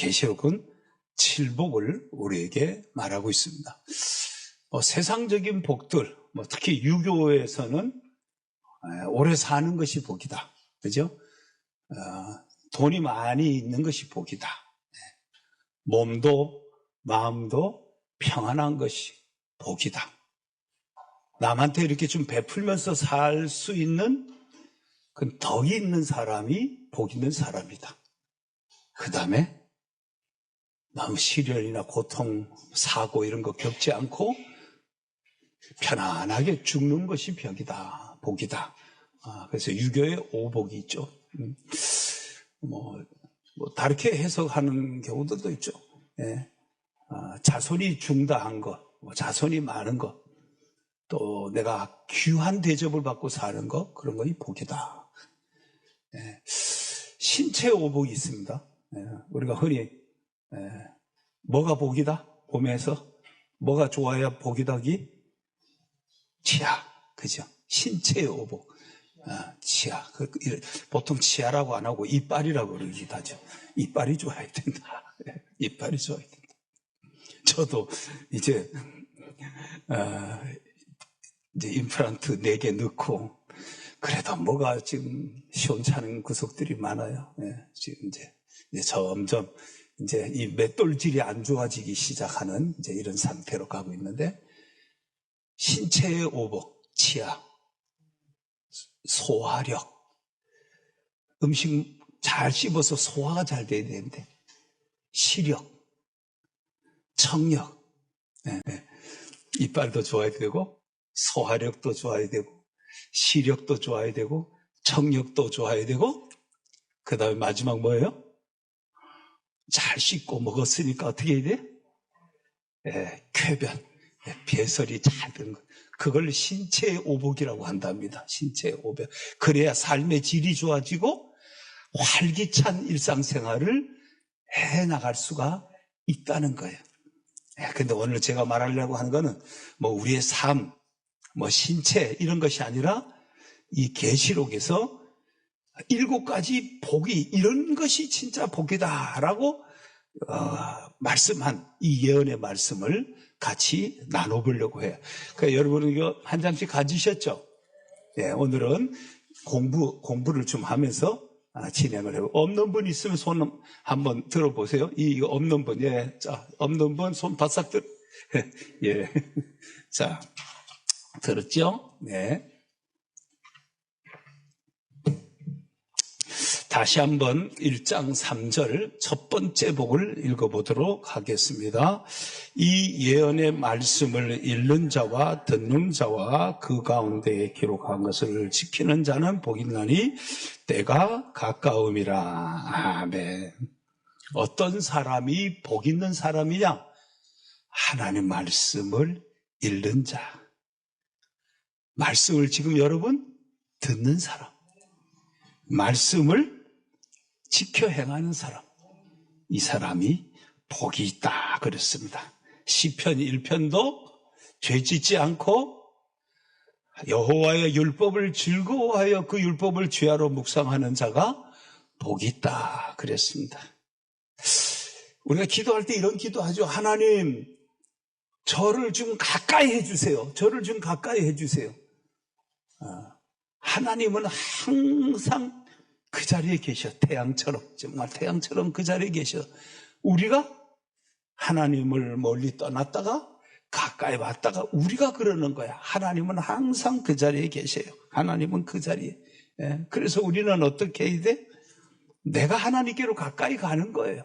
계시록은 칠복을 우리에게 말하고 있습니다. 세상적인 복들, 특히 유교에서는 오래 사는 것이 복이다. 그죠? 돈이 많이 있는 것이 복이다. 몸도 마음도 평안한 것이 복이다. 남한테 이렇게 좀 베풀면서 살 수 있는 그 덕이 있는 사람이 복 있는 사람이다. 그 다음에 너무 시련이나 고통, 사고 이런 거 겪지 않고 편안하게 죽는 것이 복이다. 그래서 유교의 오복이 있죠. 다르게 해석하는 경우들도 있죠. 예. 자손이 중다한 것, 자손이 많은 것, 또 내가 귀한 대접을 받고 사는 것, 그런 것이 복이다. 예. 신체 오복이 있습니다. 예. 우리가 흔히 뭐가 복이다? 봄에서 뭐가 좋아야 복이다기? 치아, 그죠? 신체의 오복. 치아. 보통 치아라고 안 하고 이빨이라고 그러기도 하죠. 이빨이 좋아야 된다. 이빨이 좋아야 된다. 저도 이제 임플란트 4개 넣고, 그래도 뭐가 지금 시원찮은 구석들이 많아요. 지금 이제 점점 이 맷돌질이 안 좋아지기 시작하는 이런 상태로 가고 있는데, 신체의 오복, 치아, 소화력, 음식 잘 씹어서 소화가 잘 돼야 되는데, 시력, 청력, 이빨도 좋아야 되고, 소화력도 좋아야 되고, 시력도 좋아야 되고, 청력도 좋아야 되고, 그 다음에 마지막 뭐예요? 잘 씻고 먹었으니까 어떻게 해야 돼? 쾌변, 배설이 잘 되는 것. 그걸 신체의 오복이라고 한답니다. 신체의 오복. 그래야 삶의 질이 좋아지고 활기찬 일상생활을 해나갈 수가 있다는 거예요. 근데 오늘 제가 말하려고 하는 거는 우리의 삶, 신체 이런 것이 아니라 이 계시록에서 7가지 복이, 이런 것이 진짜 복이다라고 말씀한 이 예언의 말씀을 같이 나눠보려고 해요. 그러니까 여러분은 이거 한 장씩 가지셨죠? 예, 오늘은 공부를 좀 하면서 진행을 해요. 없는 분 있으면 손 한번 들어보세요. 이거 없는 분, 예. 자, 없는 분 손 바싹 예. 자, 들었죠? 네. 다시 한번 1장 3절 첫 번째 복을 읽어보도록 하겠습니다. 이 예언의 말씀을 읽는 자와 듣는 자와 그 가운데에 기록한 것을 지키는 자는 복이 있나니 때가 가까움이라. 아멘. 어떤 사람이 복 있는 사람이냐? 하나님 말씀을 읽는 자. 말씀을 지금 여러분 듣는 사람. 말씀을 지켜 행하는 사람, 이 사람이 복이 있다 그랬습니다. 시편 1편도 죄짓지 않고 여호와의 율법을 즐거워하여 그 율법을 죄하러 묵상하는 자가 복이 있다 그랬습니다. 우리가 기도할 때 이런 기도하죠. 하나님, 저를 좀 가까이 해주세요. 저를 좀 가까이 해주세요. 하나님은 항상 그 자리에 계셔. 태양처럼, 정말 태양처럼 그 자리에 계셔. 우리가 하나님을 멀리 떠났다가 가까이 왔다가 우리가 그러는 거야. 하나님은 항상 그 자리에 계셔요. 하나님은 그 자리에. 예. 그래서 우리는 어떻게 해야 돼? 내가 하나님께로 가까이 가는 거예요.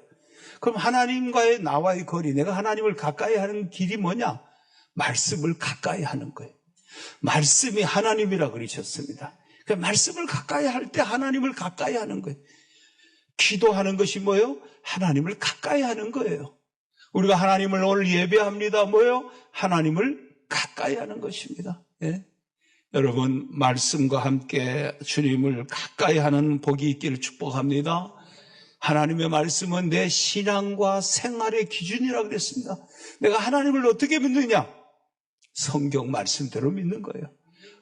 그럼 하나님과의 나와의 거리, 내가 하나님을 가까이 하는 길이 뭐냐? 말씀을 가까이 하는 거예요. 말씀이 하나님이라 그러셨습니다. 그러니까 말씀을 가까이 할 때 하나님을 가까이 하는 거예요. 기도하는 것이 뭐예요? 하나님을 가까이 하는 거예요. 우리가 하나님을 오늘 예배합니다. 뭐예요? 하나님을 가까이 하는 것입니다. 예? 여러분, 말씀과 함께 주님을 가까이 하는 복이 있기를 축복합니다. 하나님의 말씀은 내 신앙과 생활의 기준이라고 그랬습니다. 내가 하나님을 어떻게 믿느냐? 성경 말씀대로 믿는 거예요.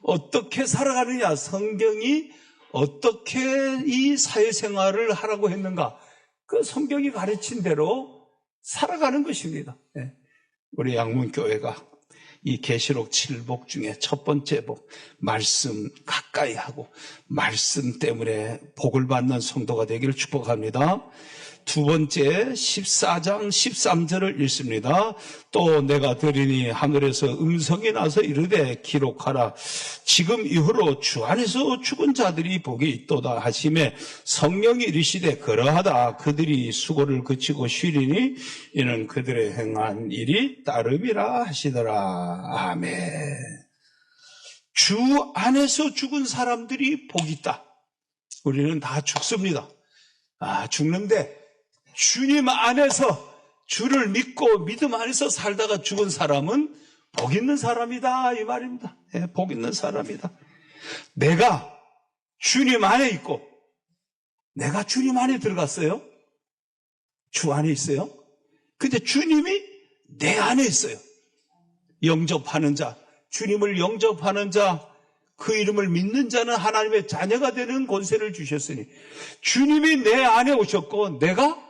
어떻게 살아가느냐? 성경이 어떻게 이 사회생활을 하라고 했는가? 그 성경이 가르친 대로 살아가는 것입니다. 우리 양문교회가 이 계시록 7복 중에 첫 번째 복, 말씀 가까이 하고 말씀 때문에 복을 받는 성도가 되기를 축복합니다. 두 번째 14장 13절을 읽습니다. 또 내가 들으니 하늘에서 음성이 나서 이르되 기록하라. 지금 이후로 주 안에서 죽은 자들이 복이 있도다 하시매 성령이 이르시되 그러하다. 그들이 수고를 그치고 쉬리니 이는 그들의 행한 일이 따름이라 하시더라. 아멘. 주 안에서 죽은 사람들이 복이 있다. 우리는 다 죽습니다. 죽는데 주님 안에서 주를 믿고 믿음 안에서 살다가 죽은 사람은 복 있는 사람이다 이 말입니다. 복 있는 사람이다. 내가 주님 안에 있고 내가 주님 안에 들어갔어요. 주 안에 있어요. 근데 주님이 내 안에 있어요. 영접하는 자, 주님을 영접하는 자, 그 이름을 믿는 자는 하나님의 자녀가 되는 권세를 주셨으니 주님이 내 안에 오셨고 내가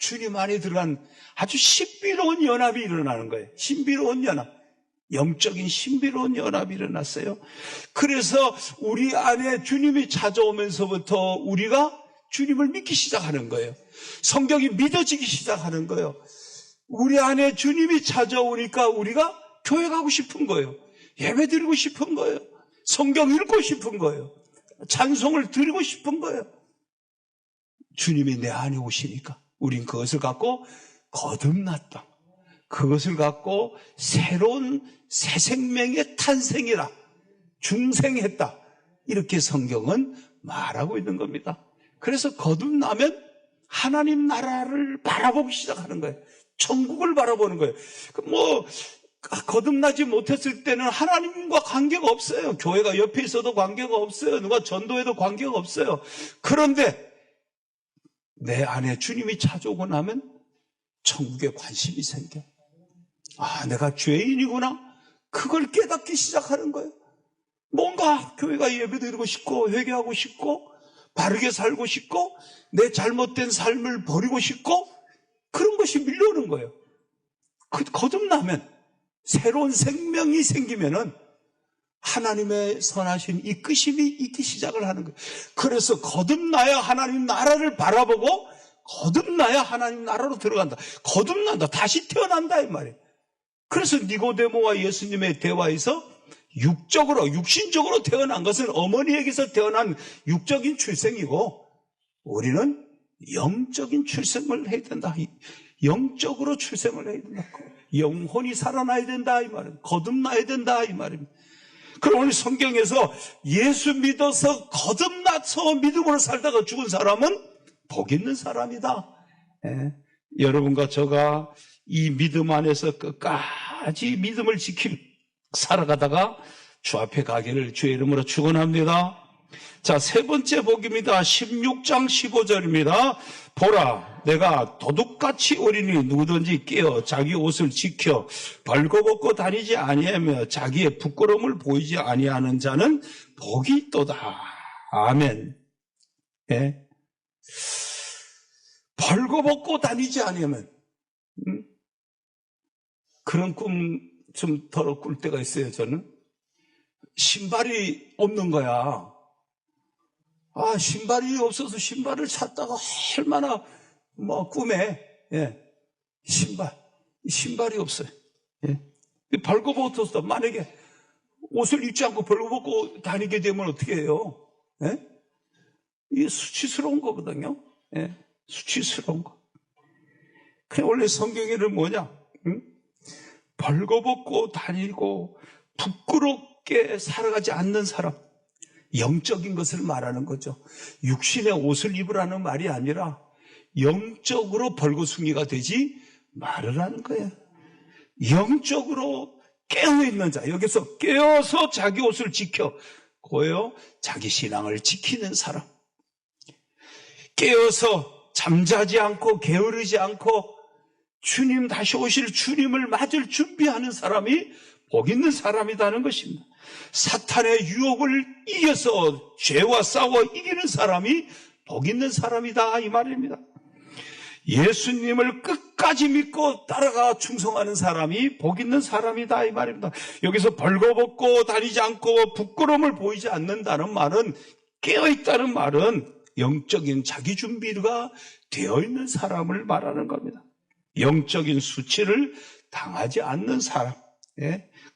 주님 안에 들어간 아주 신비로운 연합이 일어나는 거예요. 신비로운 연합. 영적인 신비로운 연합이 일어났어요. 그래서 우리 안에 주님이 찾아오면서부터 우리가 주님을 믿기 시작하는 거예요. 성경이 믿어지기 시작하는 거예요. 우리 안에 주님이 찾아오니까 우리가 교회 가고 싶은 거예요. 예배 드리고 싶은 거예요. 성경 읽고 싶은 거예요. 찬송을 드리고 싶은 거예요. 주님이 내 안에 오시니까 우린 그것을 갖고 거듭났다. 그것을 갖고 새로운 새 생명의 탄생이라 중생했다. 이렇게 성경은 말하고 있는 겁니다. 그래서 거듭나면 하나님 나라를 바라보기 시작하는 거예요. 천국을 바라보는 거예요. 거듭나지 못했을 때는 하나님과 관계가 없어요. 교회가 옆에 있어도 관계가 없어요. 누가 전도해도 관계가 없어요. 그런데 내 안에 주님이 찾아오고 나면 천국에 관심이 생겨. 내가 죄인이구나. 그걸 깨닫기 시작하는 거예요. 뭔가 교회가 예배드리고 싶고 회개하고 싶고 바르게 살고 싶고 내 잘못된 삶을 버리고 싶고 그런 것이 밀려오는 거예요. 거듭나면 새로운 생명이 생기면은 하나님의 선하신 이끄심이 있기 시작을 하는 거예요. 그래서 거듭나야 하나님 나라를 바라보고 거듭나야 하나님 나라로 들어간다. 거듭난다. 다시 태어난다 이 말이에요. 그래서 니고데모와 예수님의 대화에서 육신적으로 태어난 것은 어머니에게서 태어난 육적인 출생이고 우리는 영적인 출생을 해야 된다. 영적으로 출생을 해야 된다. 영혼이 살아나야 된다 이 말입니다. 거듭나야 된다 이 말입니다. 그럼 오늘 성경에서 예수 믿어서 거듭나서 믿음으로 살다가 죽은 사람은 복 있는 사람이다. 여러분과 저가 이 믿음 안에서 끝까지 믿음을 살아가다가 주 앞에 가기를 주의 이름으로 축원합니다. 자, 세 번째 복입니다. 16장 15절입니다. 보라, 내가 도둑같이 오리니 누구든지 깨어 자기 옷을 지켜 벌거벗고 다니지 아니하며 자기의 부끄러움을 보이지 아니하는 자는 복이 있도다. 아멘. 벌거벗고 다니지 아니하면 그런 꿈 좀 덜어 꿀 때가 있어요. 저는 신발이 없는 거야. 신발이 없어서 신발을 찾다가 얼마나 꿈에 신발이 없어요. 벌거벗어서 만약에 옷을 입지 않고 벌거벗고 다니게 되면 어떻게 해요? 이게 수치스러운 거거든요. 수치스러운 거. 그냥 원래 성경에는 뭐냐? 벌거벗고 다니고 부끄럽게 살아가지 않는 사람, 영적인 것을 말하는 거죠. 육신의 옷을 입으라는 말이 아니라 영적으로 벌거숭이가 되지 말으라는 거예요. 영적으로 깨어있는 자, 여기서 깨어서 자기 옷을 지켜 고요, 자기 신앙을 지키는 사람, 깨어서 잠자지 않고 게으르지 않고 주님 다시 오실 주님을 맞을 준비하는 사람이 복 있는 사람이라는 것입니다. 사탄의 유혹을 이겨서 죄와 싸워 이기는 사람이 복 있는 사람이다 이 말입니다. 예수님을 끝까지 믿고 따라가 충성하는 사람이 복 있는 사람이다 이 말입니다. 여기서 벌거벗고 다니지 않고 부끄러움을 보이지 않는다는 말은, 깨어있다는 말은 영적인 자기 준비가 되어 있는 사람을 말하는 겁니다. 영적인 수치를 당하지 않는 사람,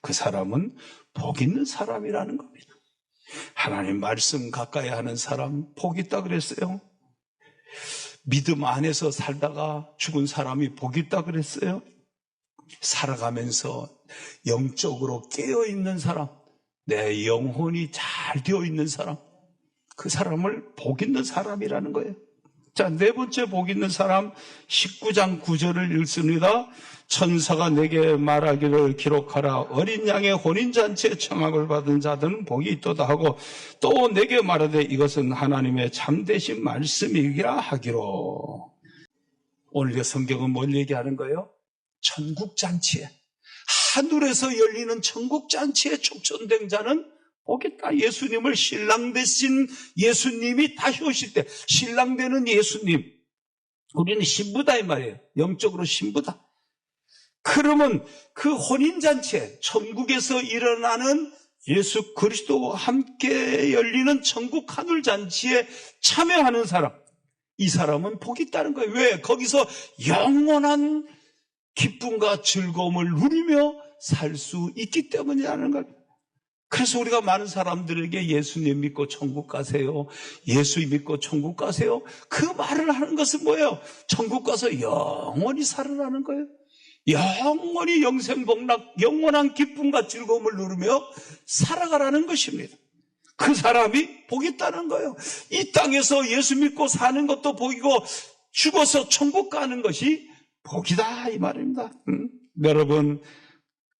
그 사람은 복 있는 사람이라는 겁니다. 하나님 말씀 가까이 하는 사람 복 있다 그랬어요. 믿음 안에서 살다가 죽은 사람이 복 있다 그랬어요. 살아가면서 영적으로 깨어있는 사람, 내 영혼이 잘 되어 있는 사람, 그 사람을 복 있는 사람이라는 거예요. 자, 네 번째 복 있는 사람 19장 9절을 읽습니다. 천사가 내게 말하기를 기록하라. 어린 양의 혼인잔치에 청함을 받은 자들은 복이 있도다 하고, 또 내게 말하되 이것은 하나님의 참되신 말씀이기라 하기로. 오늘 성경은 뭘 얘기하는 거예요? 천국잔치에, 하늘에서 열리는 천국잔치에 촉천된 자는 복있다. 예수님을 신랑 되신 예수님이 다시 오실 때, 신랑 되는 예수님, 우리는 신부다 이 말이에요. 영적으로 신부다. 그러면 그 혼인잔치에, 천국에서 일어나는 예수 그리스도와 함께 열리는 천국 하늘잔치에 참여하는 사람, 이 사람은 복이 있다는 거예요. 왜? 거기서 영원한 기쁨과 즐거움을 누리며 살 수 있기 때문이라는 거예요. 그래서 우리가 많은 사람들에게 예수님 믿고 천국 가세요, 예수 믿고 천국 가세요, 그 말을 하는 것은 뭐예요? 천국 가서 영원히 살으라는 거예요. 영원히 영생복락, 영원한 기쁨과 즐거움을 누리며 살아가라는 것입니다. 그 사람이 복이 있다는 거예요. 이 땅에서 예수 믿고 사는 것도 복이고, 죽어서 천국 가는 것이 복이다 이 말입니다. 여러분,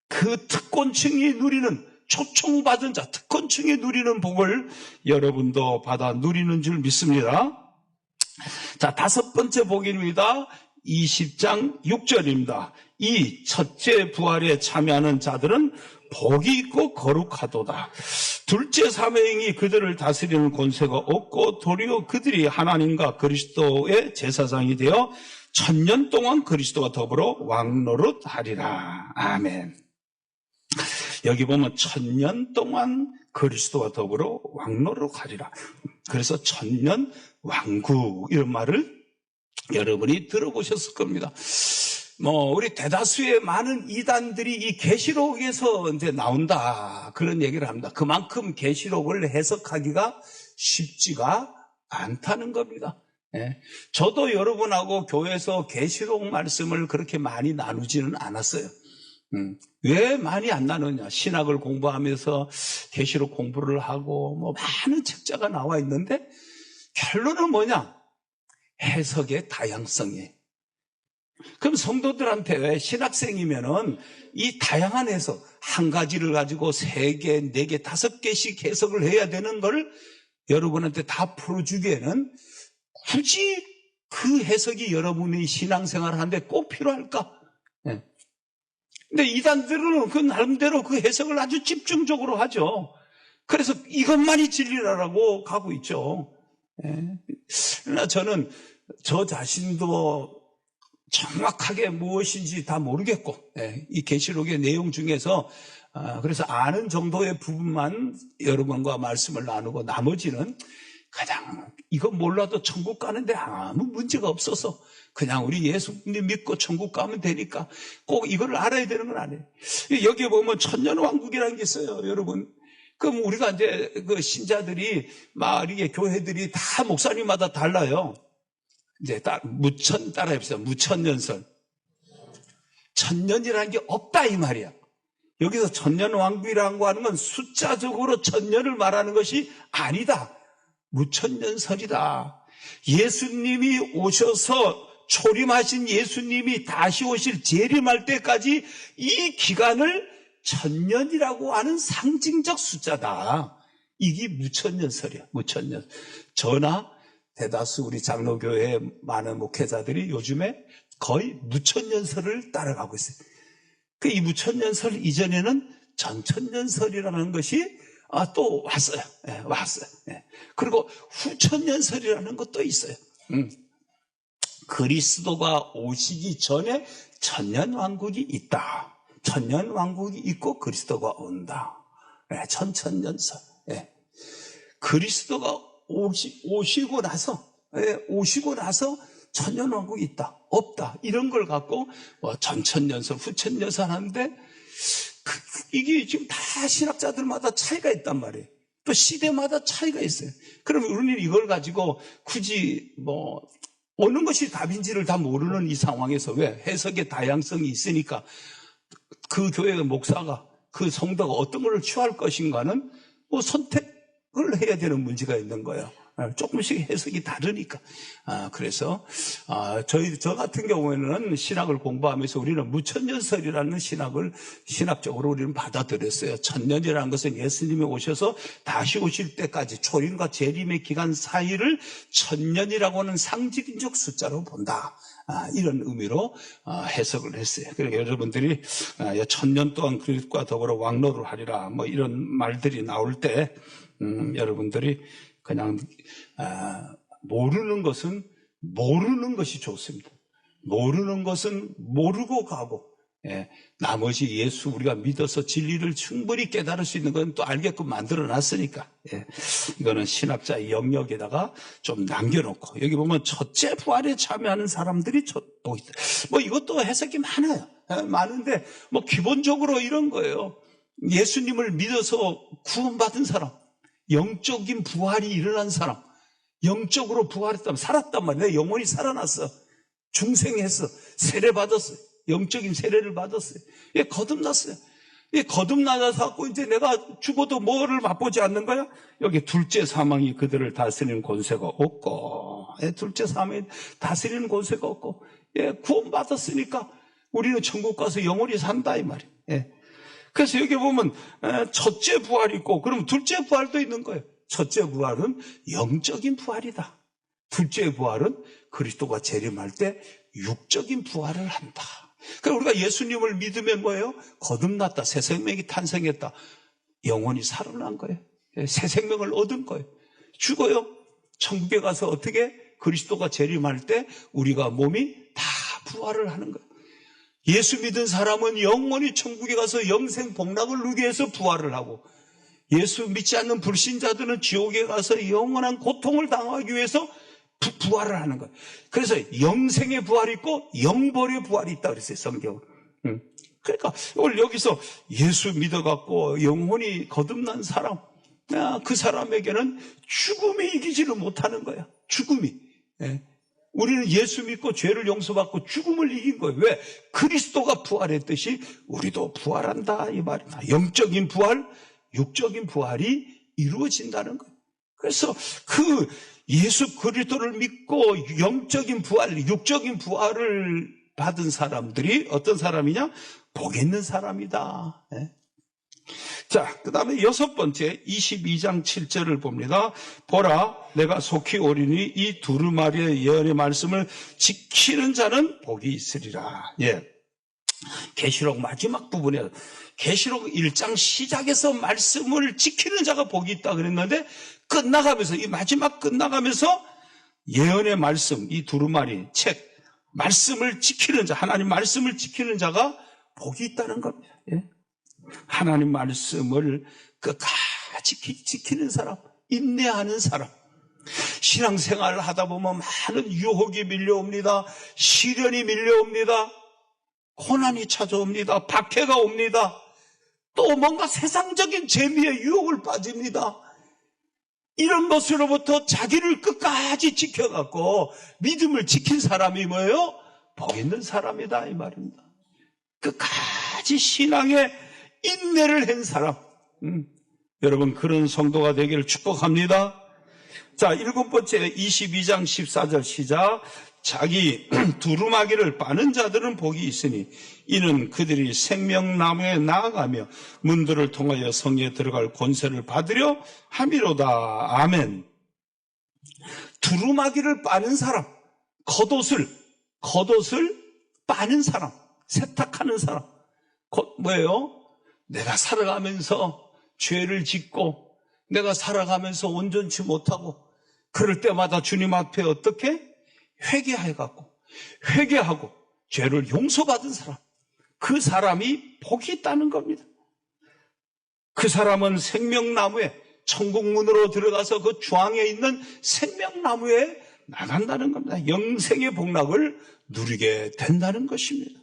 그 특권층이 누리는, 초청받은 자, 특권층이 누리는 복을 여러분도 받아 누리는 줄 믿습니다. 자, 다섯 번째 복입니다. 20장 6절입니다. 이 첫째 부활에 참여하는 자들은 복이 있고 거룩하도다. 둘째 사명이 그들을 다스리는 권세가 없고, 도리어 그들이 하나님과 그리스도의 제사장이 되어 1000년 동안 그리스도와 더불어 왕노릇하리라. 아멘. 여기 보면 1000년 동안 그리스도와 더불어 왕노릇하리라. 그래서 1000년 왕국, 이런 말을 여러분이 들어보셨을 겁니다. 우리 대다수의 많은 이단들이 이 계시록에서 이제 나온다, 그런 얘기를 합니다. 그만큼 계시록을 해석하기가 쉽지가 않다는 겁니다. 저도 여러분하고 교회에서 계시록 말씀을 그렇게 많이 나누지는 않았어요. 왜 많이 안 나누냐? 신학을 공부하면서 계시록 공부를 하고 많은 책자가 나와 있는데, 결론은 뭐냐? 해석의 다양성이에요. 그럼 성도들한테 신학생이면은 이 다양한 해석, 한 가지를 가지고 3개, 4개, 5개씩 해석을 해야 되는 걸 여러분한테 다 풀어주기에는 굳이 그 해석이 여러분의 신앙생활을 하는데 꼭 필요할까? 근데 이단들은 그 나름대로 그 해석을 아주 집중적으로 하죠. 그래서 이것만이 진리라고 가고 있죠. 그러나 저는 저 자신도 정확하게 무엇인지 다 모르겠고, 이 계시록의 내용 중에서 그래서 아는 정도의 부분만 여러분과 말씀을 나누고, 나머지는 그냥 이거 몰라도 천국 가는데 아무 문제가 없어서 그냥 우리 예수님 믿고 천국 가면 되니까 꼭 이걸 알아야 되는 건 아니에요. 여기에 보면 천년왕국이라는 게 있어요, 여러분. 그럼 우리가 이제 그 신자들이 막 이게 교회들이 다 목사님마다 달라요. 이제 따라해보세요. 무천년설. 천년이라는 게 없다 이 말이야. 여기서 천년왕국이라고 하는 건 숫자적으로 천년을 말하는 것이 아니다. 무천년설이다. 예수님이 오셔서 초림하신 예수님이 다시 오실 재림할 때까지 이 기간을 천년이라고 하는 상징적 숫자다. 이게 무천년설이야. 무천년. 저나 대다수 우리 장로교회 많은 목회자들이 요즘에 거의 무천년설을 따라가고 있어요. 이 무천년설 이전에는 전천년설이라는 것이 또 왔어요. 왔어요. 그리고 후천년설이라는 것도 있어요. 그리스도가 오시기 전에 천년왕국이 있다. 천년왕국이 있고 그리스도가 온다. 천천년설. 그리스도가 오시고 나서 천년왕국이 있다, 없다, 이런 걸 갖고 전천년설, 후천년설 하는데 이게 지금 다 신학자들마다 차이가 있단 말이에요. 또 시대마다 차이가 있어요. 그러면 우리는 이걸 가지고 굳이 어느 것이 답인지를 다 모르는 이 상황에서, 왜? 해석의 다양성이 있으니까 그 교회의 목사가, 그 성도가 어떤 걸 취할 것인가는 선택을 해야 되는 문제가 있는 거예요. 조금씩 해석이 다르니까. 그래서 저 같은 경우에는 신학을 공부하면서 우리는 무천년설이라는 신학을 신학적으로 우리는 받아들였어요. 천년이라는 것은 예수님이 오셔서 다시 오실 때까지 초림과 재림의 기간 사이를 천년이라고 하는 상징적 숫자로 본다. 이런 의미로 해석을 했어요. 그러니까 여러분들이 천년 동안 그리스도와 더불어 왕노를 하리라 이런 말들이 나올 때 여러분들이 그냥 모르는 것이 좋습니다. 모르는 것은 모르고 가고, 나머지 예수 우리가 믿어서 진리를 충분히 깨달을 수 있는 건 또 알게끔 만들어놨으니까, 이거는 신학자의 영역에다가 좀 남겨놓고, 여기 보면 첫째 부활에 참여하는 사람들이 또 있다. 이것도 해석이 많아요. 많은데 기본적으로 이런 거예요. 예수님을 믿어서 구원받은 사람, 영적인 부활이 일어난 사람, 영적으로 부활했다면 살았단 말이야. 내 영혼이 살아났어. 중생했어. 세례받았어요. 영적인 세례를 받았어요. 거듭났어요. 거듭나서 이제 내가 죽어도 뭐를 맛보지 않는 거야? 여기 둘째 사망이 그들을 다스리는 권세가 없고, 둘째 사망이 다스리는 권세가 없고, 구원받았으니까 우리는 천국 가서 영원히 산다 이 말이에요. 그래서 여기 보면 첫째 부활이 있고, 그럼 둘째 부활도 있는 거예요. 첫째 부활은 영적인 부활이다. 둘째 부활은 그리스도가 재림할 때 육적인 부활을 한다. 그러니까 우리가 예수님을 믿으면 뭐예요? 거듭났다. 새 생명이 탄생했다. 영혼이 살아난 거예요. 새 생명을 얻은 거예요. 죽어요. 천국에 가서 어떻게? 그리스도가 재림할 때 우리가 몸이 다 부활을 하는 거예요. 예수 믿은 사람은 영원히 천국에 가서 영생 복락을 누리기 위해서 부활을 하고, 예수 믿지 않는 불신자들은 지옥에 가서 영원한 고통을 당하기 위해서 부활을 하는 거예요. 그래서 영생의 부활이 있고 영벌의 부활이 있다 그랬어요, 성경은. 그러니까 오늘 여기서 예수 믿어갖고 영혼이 거듭난 사람, 그 사람에게는 죽음이 이기지를 못하는 거야. 죽음이. 우리는 예수 믿고 죄를 용서받고 죽음을 이긴 거예요. 왜? 그리스도가 부활했듯이 우리도 부활한다 이 말입니다. 영적인 부활, 육적인 부활이 이루어진다는 거예요. 그래서 그 예수 그리스도를 믿고 영적인 부활, 육적인 부활을 받은 사람들이 어떤 사람이냐? 복 있는 사람이다. 자, 그 다음에 6번째 22장 7절을 봅니다. 보라, 내가 속히 오리니 이 두루마리의 예언의 말씀을 지키는 자는 복이 있으리라. 계시록 마지막 부분에 계시록 1장 시작에서 말씀을 지키는 자가 복이 있다 그랬는데, 끝나가면서, 이 마지막 끝나가면서 예언의 말씀, 이 두루마리 책, 말씀을 지키는 자, 하나님 말씀을 지키는 자가 복이 있다는 겁니다. 하나님 말씀을 끝까지 지키는 사람, 인내하는 사람. 신앙생활을 하다 보면 많은 유혹이 밀려옵니다. 시련이 밀려옵니다. 고난이 찾아옵니다. 박해가 옵니다. 또 뭔가 세상적인 재미에 유혹을 빠집니다. 이런 것으로부터 자기를 끝까지 지켜갖고 믿음을 지킨 사람이 뭐예요? 복 있는 사람이다 이 말입니다. 끝까지 신앙에 인내를 한 사람. 여러분 그런 성도가 되기를 축복합니다. 자, 7번째 22장 14절 시작. 자기 두루마기를 빠는 자들은 복이 있으니 이는 그들이 생명나무에 나아가며 문들을 통하여 성에 들어갈 권세를 받으려 함이로다. 아멘. 두루마기를 빠는 사람, 겉옷을 빠는 사람, 세탁하는 사람. 뭐예요? 내가 살아가면서 죄를 짓고 내가 살아가면서 온전치 못하고 그럴 때마다 주님 앞에 어떻게? 회개해갖고 회개하고 죄를 용서받은 사람, 그 사람이 복이 있다는 겁니다. 그 사람은 생명나무에, 천국문으로 들어가서 그 중앙에 있는 생명나무에 나간다는 겁니다. 영생의 복락을 누리게 된다는 것입니다.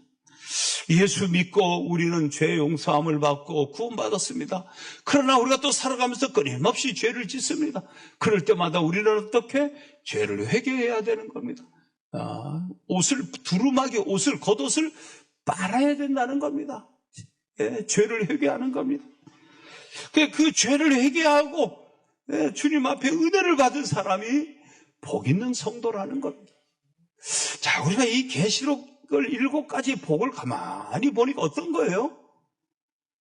예수 믿고 우리는 죄 용서함을 받고 구원받았습니다. 그러나 우리가 또 살아가면서 끊임없이 죄를 짓습니다. 그럴 때마다 우리는 어떻게? 죄를 회개해야 되는 겁니다. 두루마기 옷을, 겉옷을 빨아야 된다는 겁니다. 예, 죄를 회개하는 겁니다. 그 죄를 회개하고 주님 앞에 은혜를 받은 사람이 복 있는 성도라는 겁니다. 자, 우리가 이 계시록을 7가지 복을 가만히 보니까 어떤 거예요?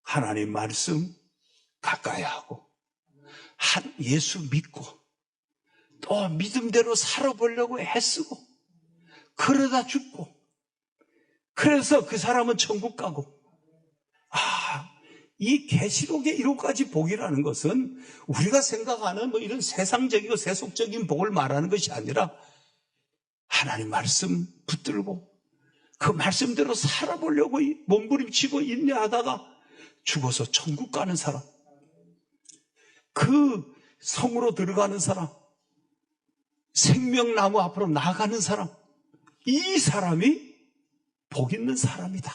하나님 말씀 가까이 하고, 예수 믿고, 또 믿음대로 살아보려고 애쓰고, 그러다 죽고, 그래서 그 사람은 천국 가고. 이 계시록의 7가지 복이라는 것은 우리가 생각하는 뭐 이런 세상적이고 세속적인 복을 말하는 것이 아니라 하나님 말씀 붙들고 그 말씀대로 살아보려고 몸부림치고 인내하다가 죽어서 천국 가는 사람, 그 성으로 들어가는 사람, 생명나무 앞으로 나가는 사람, 이 사람이 복 있는 사람이다.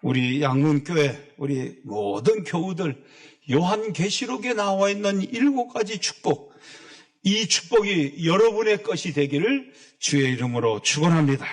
우리 양문교회, 우리 모든 교우들, 요한계시록에 나와 있는 7가지 축복, 이 축복이 여러분의 것이 되기를 주의 이름으로 축원합니다.